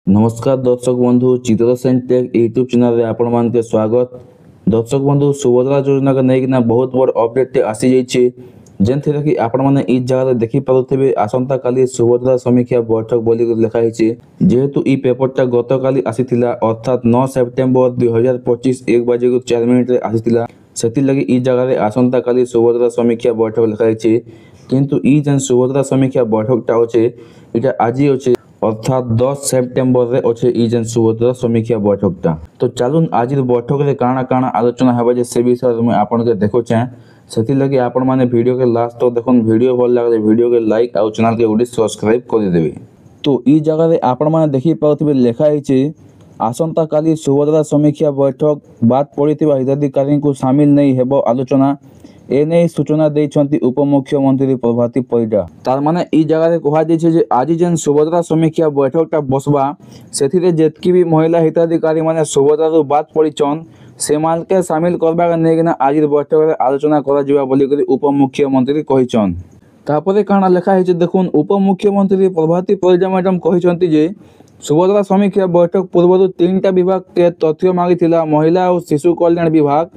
नमस्कार दर्शक बंधु चित्र सेंटेक यूट्यूब चैनल रे आपण मानके स्वागत। दर्शक बंधु सुभद्रा योजना के नैकिना बहुत बड़ अपडेट आसी जाइए जेनथिरे कि आपण माने ई जगह देखि पारुथिबे आसंता काली सुभद्रा समीक्षा बैठक बोली लिखा हिचे। जेहेतु ई पेपरटा गतकाली आसीथिला अर्थात 9 सेप्टेम्बर 2025 1 बजे को 4 मिनिट रे आसीथिला। सेति लगी ई जगह रे आसंता काली सुभद्रा समीक्षा बैठक लिखा हिचे, किंतु ई जन सुभद्रा समीक्षा बैठकटा होचे इटा आजी होचे अर्थात 10 सेप्टेम्बर रे अच्छे ई जन सुभद्रा समीक्षा बैठकटा। तो चलून आज बैठक रे काना काना आलोचना हेबा जे से विषय में आपन के देखो चाहे सेति लगी आपण माने वीडियो के लास्ट तक देखन। वीडियो भल लागले वीडियो के लाइक आ चैनल के उडी सब्सक्राइब कर देबे। तो ई जगह रे आपण माने देखि पाउथिबे लेखा हिचे आसंता काली सुभद्रा समीक्षा बैठक बात पड़िथिबा हिताधिकारी को शामिल नहीं हेबो आलोचना एने सूचना देइछंती उपमुख्यमंत्री प्रभाती परिडा। तार माने ई जगह रे कहा जाइछे जे आज जेन सुभद्रा समीक्षा बैठकटा बसबा सेथिरे जेतकी भी महिला हिताधिकारी माने सुभद्रा रो बात पड़िछन से माल के शामिल करबा नेकिना आज बैठक रे आलोचना करा जिबा बोली करी उपमुख्यमंत्री कहिछन। तापरे काना लेखा हिचे देखुन उपमुख्यमंत्री प्रभाती परिडा मैडम कहिछंती जे सुभद्रा समीक्षा बैठक पूर्व 3टा विभाग के तथ्य मागिथिला महिला और शिशु कल्याण विभाग।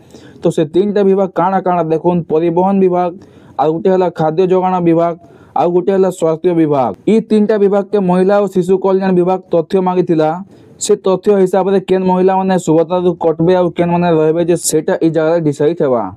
तो से 3टा विभाग काना काना देखुन परिवहन विभाग आ गुटे हला खाद्य जोगाण विभाग आ गुटे हला स्वास्थ्य विभाग। ई 3टा विभाग के महिला और शिशु कल्याण विभाग तथ्य मागिथिला। से तथ्य हिसाब रे केन महिला माने सुभद्रा रू कटबे आ केन माने रहबे जे सेटा ई जगह डिसाइड हेबा।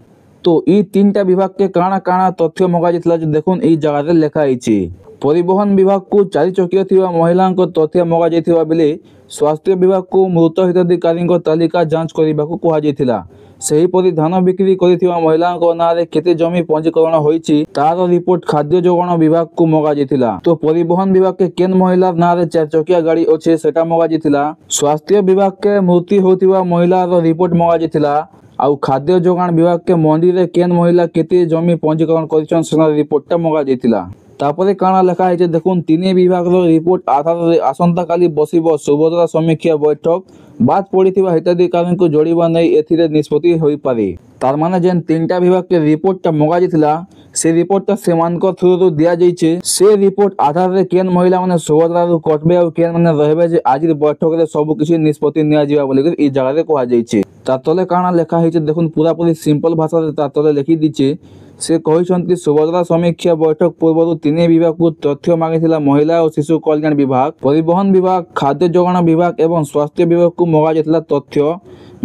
तो ई 3टा विभाग के काना काना तथ्य मगाजिथिला जे देखुन ई जगह रे लेखा आइछि। परिवहन विभाग को 4 चकिया थिबा महिला को तथ्य मगा जाइथिबा बेले स्वास्थ्य विभाग को मृत हिताधिकारी तालिका जांच करने को कहा जाइथिला। सही परि धान बिक्री करिथिबा महिला को नारे केते जमी पंजीकरण होईछि तार रिपोर्ट खाद्य जोगाण विभाग को मगा जाइथिला। तो परिवहन विभाग के केन महिला नारे 4 चकिया गाड़ी अछि सेटा मगा जाइथिला। स्वास्थ्य विभाग के मृत्यु होतिबा महिला रो रिपोर्ट मगा जाइथिला। आउ खाद्य जोगाण विभाग के मंडी रे केन महिला केते जमी पंजीकरण करिछन सेना रिपोर्टटा मगा जाइथिला। तापरे काना लेखा है देखुन 3 विभाग रिपोर्ट आधार रे आसंता काली बसिबो सुभद्रा समीक्षा बैठक बात पड़िथिबा हिताधिकारी को जोड़िबा नै एथिरे निष्पत्ति होई पारे। तार माने जेन 3टा विभाग के रिपोर्टटा मगा जिथिला से रिपोर्टटा सेमान को थ्रू रो दिया जाइछे। से रिपोर्ट आधार रे केन महिला माने सुभद्रा रो कटबे आ केन माने रहबे जे आज बैठक रे सब किछि निष्पत्ति निया जिबा बोली ई जगह रे कहा जाइछे। ता तले काना लेखा हिचे देखुन पूरा पूरी सिंपल भाषा रे ता तले लिखि दिछे। से कहिसंती सुभद्रा समीक्षा बैठक पूर्व 3 विभाग को तथ्य मागिथिला महिला और शिशु कल्याण विभाग परिवहन विभाग खाद्य जोगाण विभाग एवं स्वास्थ्य विभाग को मगा जाइथिला तथ्य।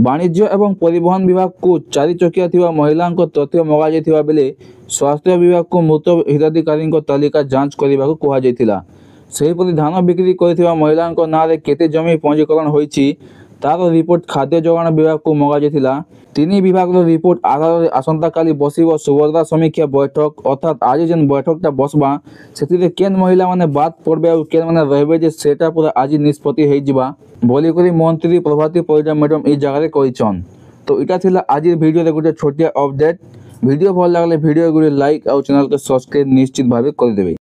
वाणिज्य एवं परिवहन विभाग को 4 चकिया थिबा महिला को तथ्य मगा जाइथिबा बेले स्वास्थ्य विभाग को मृत हिताधिकारी तालिका जांच करने को कहा जाइथिला। सही परि धान बिक्री करिथिबा महिला को नारे केते जमी पंजीकरण होईछि तार रिपोर्ट खाद्य जोगाण विभाग को मगा जाइथिला। 3 विभाग रिपोर्ट आधार आसंता काली बसिबो सुभद्रा समीक्षा बैठक अर्थात आज जेन बैठकटा बसबा सेतिरे केन महिला माने बात पड़बे आ केन माने रहबे जे सेटा पूरा आज निष्पत्ति हेइ जिबा बोली करी मंत्री प्रभाती परिडा मैडम ई जगह रे कहिछन। तो इटा थिला आज वीडियो रे गुटे छोटिया अपडेट। वीडियो भल लागले वीडियो गुटे लाइक आ चैनल के सब्सक्राइब निश्चित भाबे कर देबे।